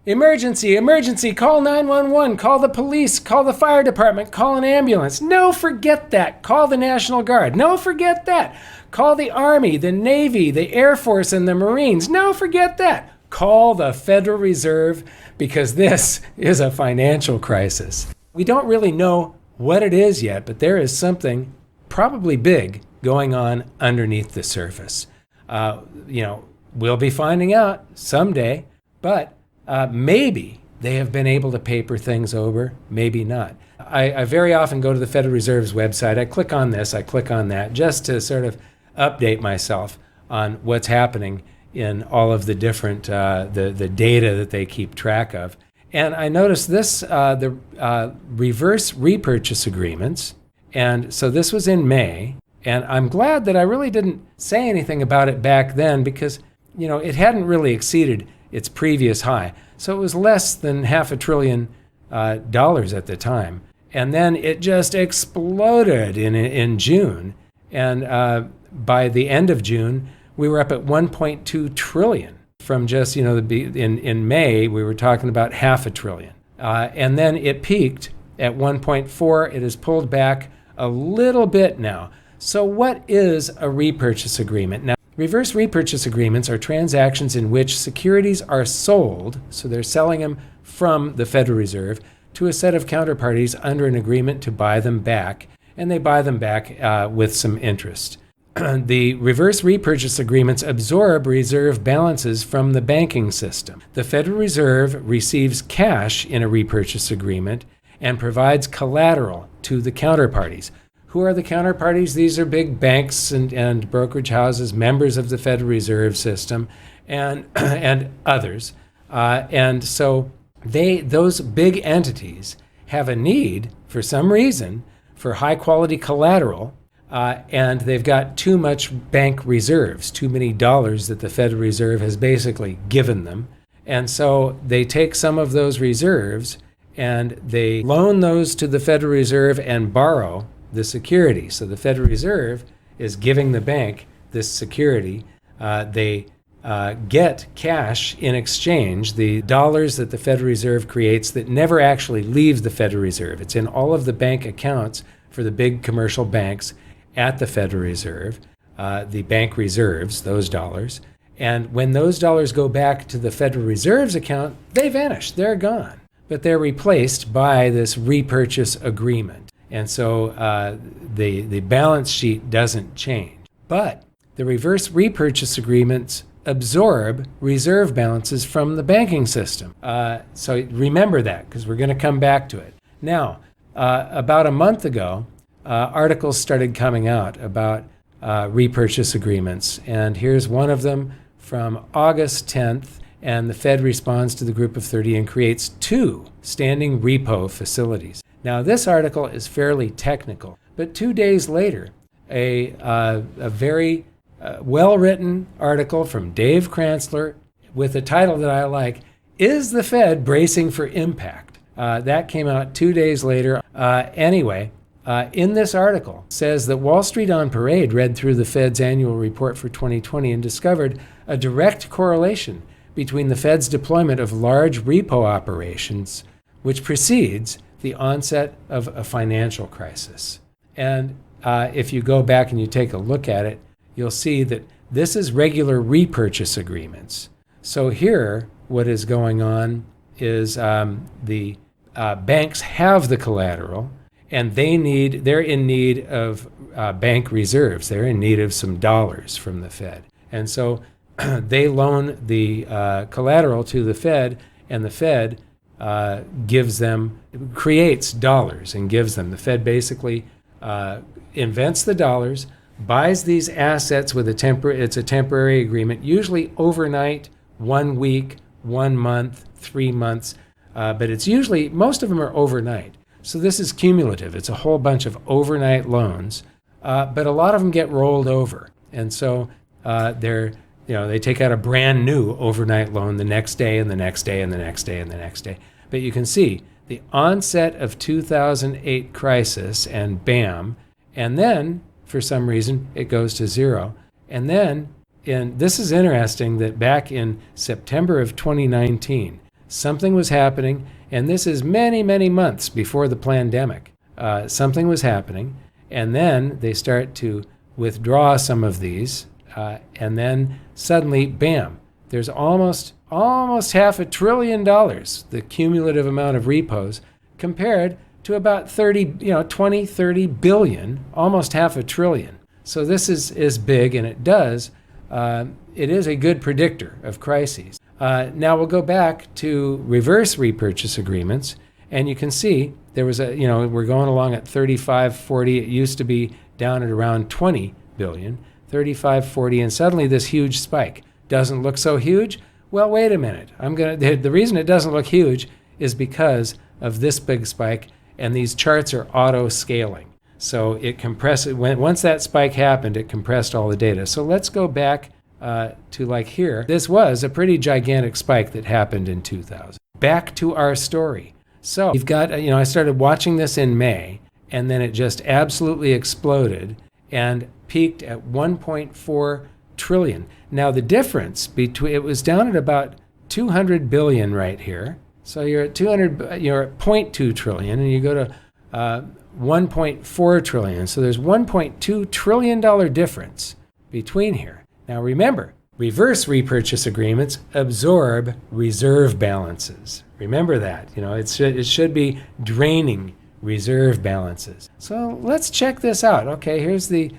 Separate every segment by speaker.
Speaker 1: Emergency, emergency, call 911, call the police, call the fire department, call an ambulance. No, forget that. Call the National Guard. No, forget that. Call the Army, the Navy, the Air Force, and the Marines. No, forget that. Call the Federal Reserve, because this is a financial crisis. We don't really know what it is yet, but there is something probably big going on underneath the surface. We'll be finding out someday, but maybe they have been able to paper things over, maybe not. I very often go to the Federal Reserve's website. I click on this, I click on that, just to sort of update myself on what's happening in all of the different the data that they keep track of. And I noticed this, the reverse repurchase agreements. And so this was in May. And I'm glad that I really didn't say anything about it back then, because it hadn't really exceeded its previous high. So it was less than $500 billion at the time. And then it just exploded in June. And by the end of June, we were up at 1.2 trillion from just, in May, we were talking about $500 billion. And then it peaked at 1.4. It has pulled back a little bit now. So what is a repurchase agreement? Now, reverse repurchase agreements are transactions in which securities are sold, so they're selling them from the Federal Reserve, to a set of counterparties under an agreement to buy them back, and they buy them back with some interest. The reverse repurchase agreements absorb reserve balances from the banking system. The Federal Reserve receives cash in a repurchase agreement and provides collateral to the counterparties. Who are the counterparties? These are big banks and brokerage houses, members of the Federal Reserve System, and others. And so those big entities have a need, for some reason, for high-quality collateral, and they've got too much bank reserves, too many dollars that the Federal Reserve has basically given them. And so they take some of those reserves and they loan those to the Federal Reserve and borrow the security. So the Federal Reserve is giving the bank this security. They get cash in exchange, the dollars that the Federal Reserve creates that never actually leave the Federal Reserve. It's in all of the bank accounts for the big commercial banks at the Federal Reserve, the bank reserves those dollars. And when those dollars go back to the Federal Reserve's account, they vanish, they're gone. But they're replaced by this repurchase agreement. And so the balance sheet doesn't change. But the reverse repurchase agreements absorb reserve balances from the banking system. So remember that, because we're going to come back to it. Now, about a month ago, articles started coming out about repurchase agreements. And here's one of them from August 10th. And the Fed responds to the Group of 30 and creates 2 standing repo facilities. Now, this article is fairly technical, but 2 days later, a very well-written article from Dave Kranzler with a title that I like, Is the Fed Bracing for Impact? That came out 2 days later. In this article, says that Wall Street on Parade read through the Fed's annual report for 2020 and discovered a direct correlation between the Fed's deployment of large repo operations, which precedes the onset of a financial crisis. And if you go back and you take a look at it, you'll see that this is regular repurchase agreements. So here, what is going on is the banks have the collateral, and they're in need of bank reserves. They're in need of some dollars from the Fed. And so they loan the collateral to the Fed, and the Fed creates dollars and gives them. The Fed basically invents the dollars, buys these assets with it's a temporary agreement, usually overnight, 1 week, 1 month, 3 months, but it's usually, most of them are overnight. So this is cumulative. It's a whole bunch of overnight loans, but a lot of them get rolled over. And so they take out a brand new overnight loan the next day and the next day and the next day and the next day. But you can see the onset of 2008 crisis, and bam, and then for some reason it goes to zero. And then, this is interesting, that back in September of 2019, something was happening, and this is many, many months before the pandemic. Something was happening, and then they start to withdraw some of these, and then suddenly, bam, there's almost $500 billion, the cumulative amount of repos, compared to about 30 billion, almost $500 billion. So this is big, and it is a good predictor of crises. Now we'll go back to reverse repurchase agreements, and you can see there was we're going along at 35, 40. It used to be down at around 20 billion, 35, 40, and suddenly this huge spike. Doesn't look so huge? Well, wait a minute. The reason it doesn't look huge is because of this big spike, and these charts are auto-scaling. So it compresses, once that spike happened, it compressed all the data. So let's go back to like here. This was a pretty gigantic spike that happened in 2000. Back to our story. So you've got, I started watching this in May, and then it just absolutely exploded and peaked at 1.4 trillion. Now the difference it was down at about 200 billion right here. So you're at 0.2 trillion, and you go to 1.4 trillion. So there's $1.2 trillion difference between here. Now remember, reverse repurchase agreements absorb reserve balances. Remember that. It should be draining reserve balances. So let's check this out. Okay, here's the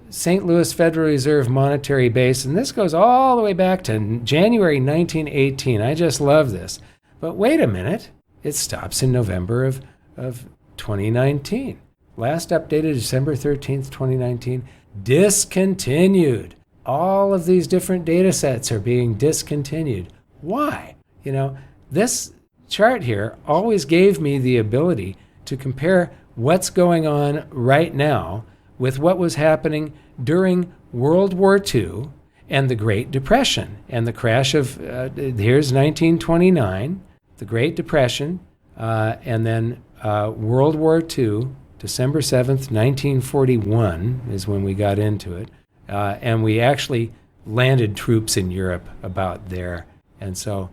Speaker 1: St. Louis Federal Reserve monetary base, and this goes all the way back to January 1918. I just love this. But wait a minute, it stops in November of 2019. Last updated December 13th, 2019. Discontinued. All of these different data sets are being discontinued. Why? This chart here always gave me the ability to compare what's going on right now with what was happening during World War II and the Great Depression and the crash of, here's 1929, the Great Depression, and then World War II, December 7th, 1941 is when we got into it. And we actually landed troops in Europe about there. And so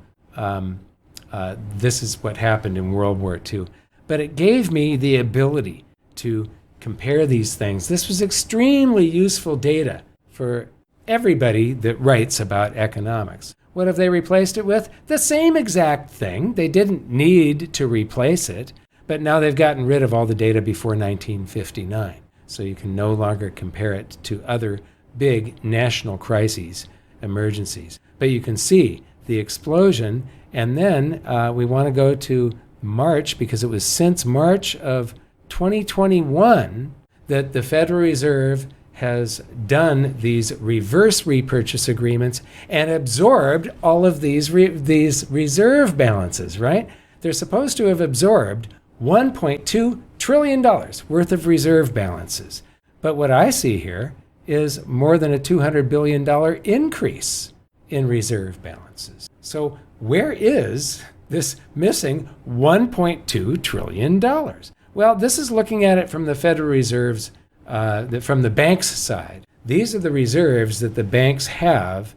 Speaker 1: this is what happened in World War II. But it gave me the ability to compare these things. This was extremely useful data for everybody that writes about economics. What have they replaced it with? The same exact thing. They didn't need to replace it, but now they've gotten rid of all the data before 1959. So you can no longer compare it to other big national crises, emergencies. But you can see the explosion, and then we want to go to March, because it was since March of 2021 that the Federal Reserve has done these reverse repurchase agreements and absorbed all of these reserve balances, right? They're supposed to have absorbed $1.2 trillion worth of reserve balances. But what I see here is more than a $200 billion increase in reserve balances. So where is this missing $1.2 trillion? Well, this is looking at it from the Federal Reserve's, from the bank's side. These are the reserves that the banks have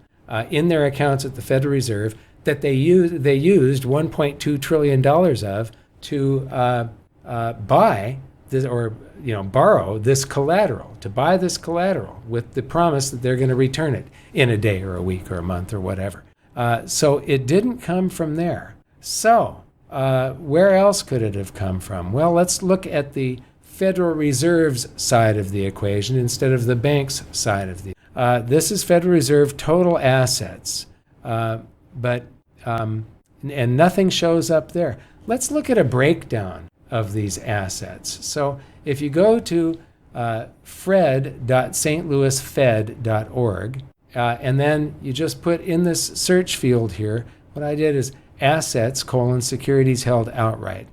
Speaker 1: in their accounts at the Federal Reserve that they used $1.2 trillion of to buy this, or borrow this collateral, to buy this collateral with the promise that they're going to return it in a day or a week or a month or whatever. So it didn't come from there. So where else could it have come from? Well, let's look at the Federal Reserve's side of the equation instead of the bank's side of the. This is Federal Reserve total assets, but nothing shows up there. Let's look at a breakdown of these assets. So if you go to fred.stlouisfed.org, and then you just put in this search field here, what I did is assets, securities held outright.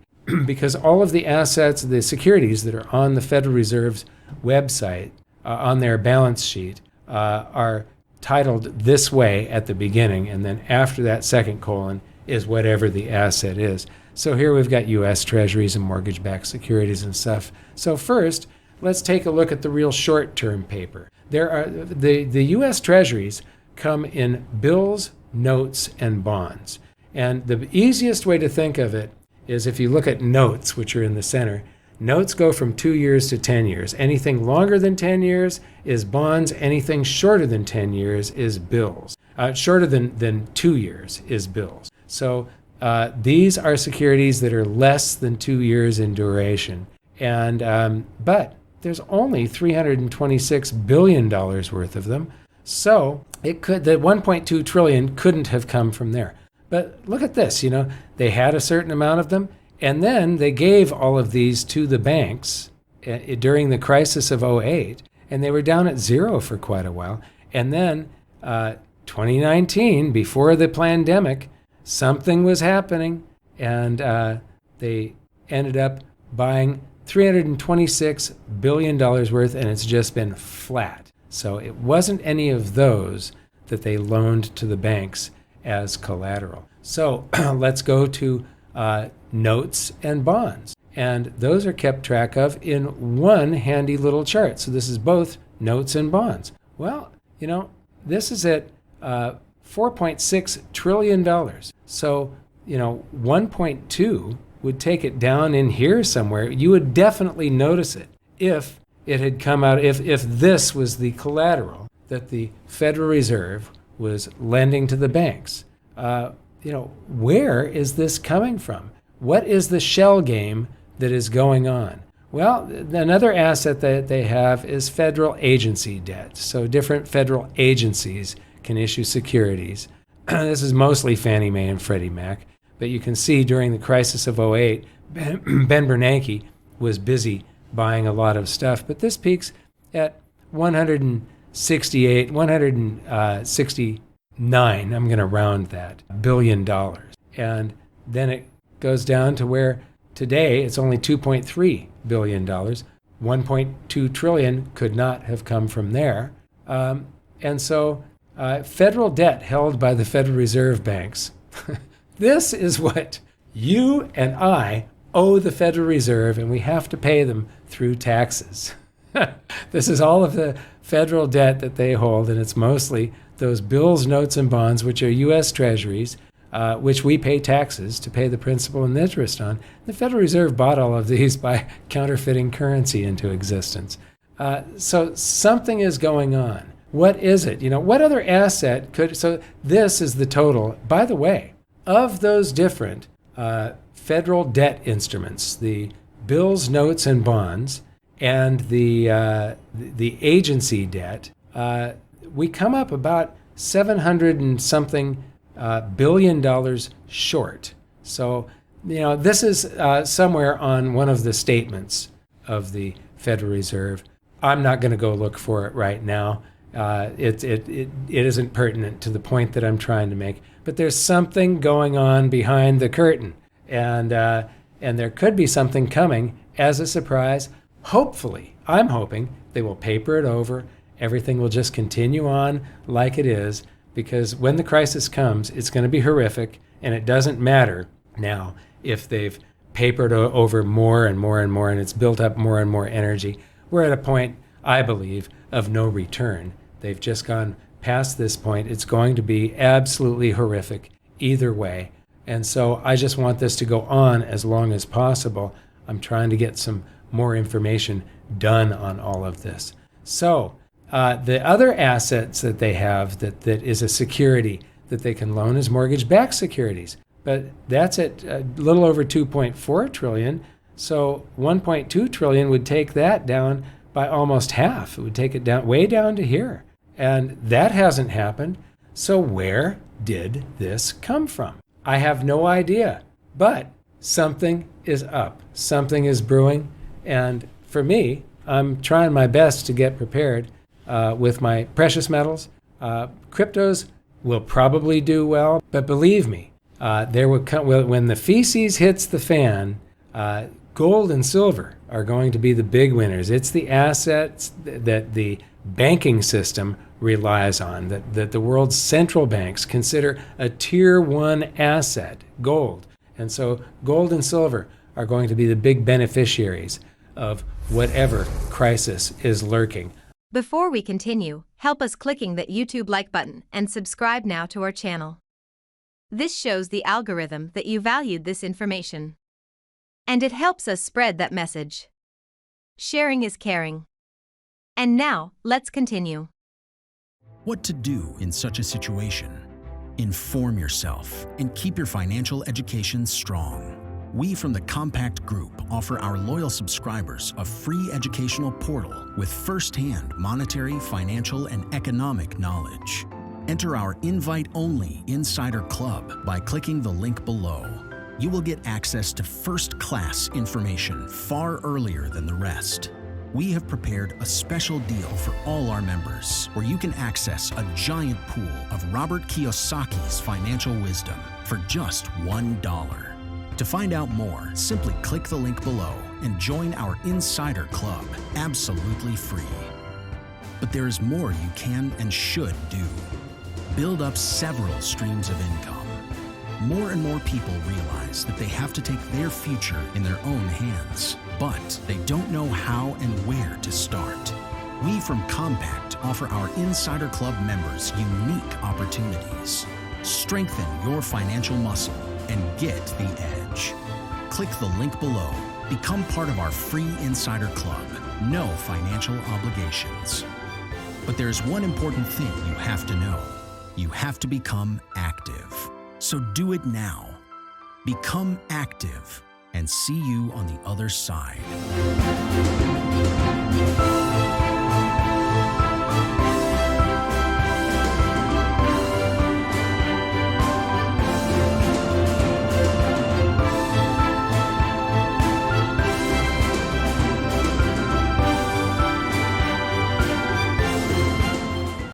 Speaker 1: Because all of the assets, the securities that are on the Federal Reserve's website, on their balance sheet, are titled this way at the beginning, and then after that second colon is whatever the asset is. So here we've got U.S. Treasuries and mortgage-backed securities and stuff. So first, let's take a look at the real short-term paper. There are the U.S. Treasuries come in bills, notes, and bonds. And the easiest way to think of it is if you look at notes, which are in the center. Notes go from 2 years to 10 years. Anything longer than 10 years is bonds. Anything shorter than 10 years is bills. Shorter than 2 years is bills. So these are securities that are less than 2 years in duration. And but there's only $326 billion worth of them. So the 1.2 trillion couldn't have come from there. But look at this, they had a certain amount of them, and then they gave all of these to the banks during the crisis of '08, and they were down at zero for quite a while. And then 2019, before the pandemic, something was happening, and they ended up buying $326 billion worth, and it's just been flat. So it wasn't any of those that they loaned to the banks as collateral. So let's go to notes and bonds. And those are kept track of in one handy little chart. So this is both notes and bonds. Well, this is at $4.6 trillion. So, 1.2 would take it down in here somewhere. You would definitely notice it if it had come out, if this was the collateral that the Federal Reserve was lending to the banks. Where is this coming from? What is the shell game that is going on? Well, another asset that they have is federal agency debt. So different federal agencies can issue securities. This is mostly Fannie Mae and Freddie Mac. But you can see during the crisis of '08, Ben Bernanke was busy buying a lot of stuff. But this peaks at 169, I'm going to round that, $1 billion. And then it goes down to where today it's only $2.3 billion. 1.2 trillion could not have come from there. And so federal debt held by the Federal Reserve banks. This is what you and I owe the Federal Reserve, and we have to pay them through taxes. This is all of the federal debt that they hold, and it's mostly those bills, notes, and bonds, which are U.S. Treasuries, which we pay taxes to pay the principal and interest on. The Federal Reserve bought all of these by counterfeiting currency into existence. So something is going on. What is it? What other asset could... So this is the total, by the way, of those different federal debt instruments, the bills, notes, and bonds, and the agency debt, we come up about $700 and something billion short. So, this is somewhere on one of the statements of the Federal Reserve. I'm not going to go look for it right now. It isn't pertinent to the point that I'm trying to make. But there's something going on behind the curtain, and there could be something coming as a surprise. Hopefully, I'm hoping they will paper it over. Everything will just continue on like it is, because when the crisis comes, it's going to be horrific, and it doesn't matter now if they've papered over more and more and more, and it's built up more and more energy. We're at a point, I believe, of no return. They've just gone past this point. It's going to be absolutely horrific either way. And so I just want this to go on as long as possible. I'm trying to get some more information done on all of this. So the other assets that they have that is a security that they can loan is mortgage-backed securities. But that's at a little over 2.4 trillion. So 1.2 trillion would take that down by almost half. It would take it down way down to here. And that hasn't happened. So where did this come from? I have no idea. But something is up. Something is brewing. And for me, I'm trying my best to get prepared with my precious metals. Cryptos will probably do well. But believe me, there will come, when the feces hits the fan, gold and silver are going to be the big winners. It's the assets that the banking system relies on, that the world's central banks consider a tier 1 asset, gold. And so gold and silver are going to be the big beneficiaries of whatever crisis is lurking.
Speaker 2: Before we continue, help us clicking that YouTube like button and subscribe now to our channel. This shows the algorithm that you valued this information. And it helps us spread that message. Sharing is caring. And now, let's continue.
Speaker 3: What to do in such a situation? Inform yourself and keep your financial education strong. We from the Compact Group offer our loyal subscribers a free educational portal with first-hand monetary, financial, and economic knowledge. Enter our invite-only Insider Club by clicking the link below. You will get access to first-class information far earlier than the rest. We have prepared a special deal for all our members where you can access a giant pool of Robert Kiyosaki's financial wisdom for just $1. To find out more, simply click the link below and join our Insider Club absolutely free. But there is more you can and should do. Build up several streams of income. More and more people realize that they have to take their future in their own hands, but they don't know how and where to start. We from Compact offer our Insider Club members unique opportunities. Strengthen your financial muscle and get the edge. Click the link below. Become part of our free Insider Club. No financial obligations. But there's one important thing you have to know. You have to become active. So do it now. Become active and see you on the other side.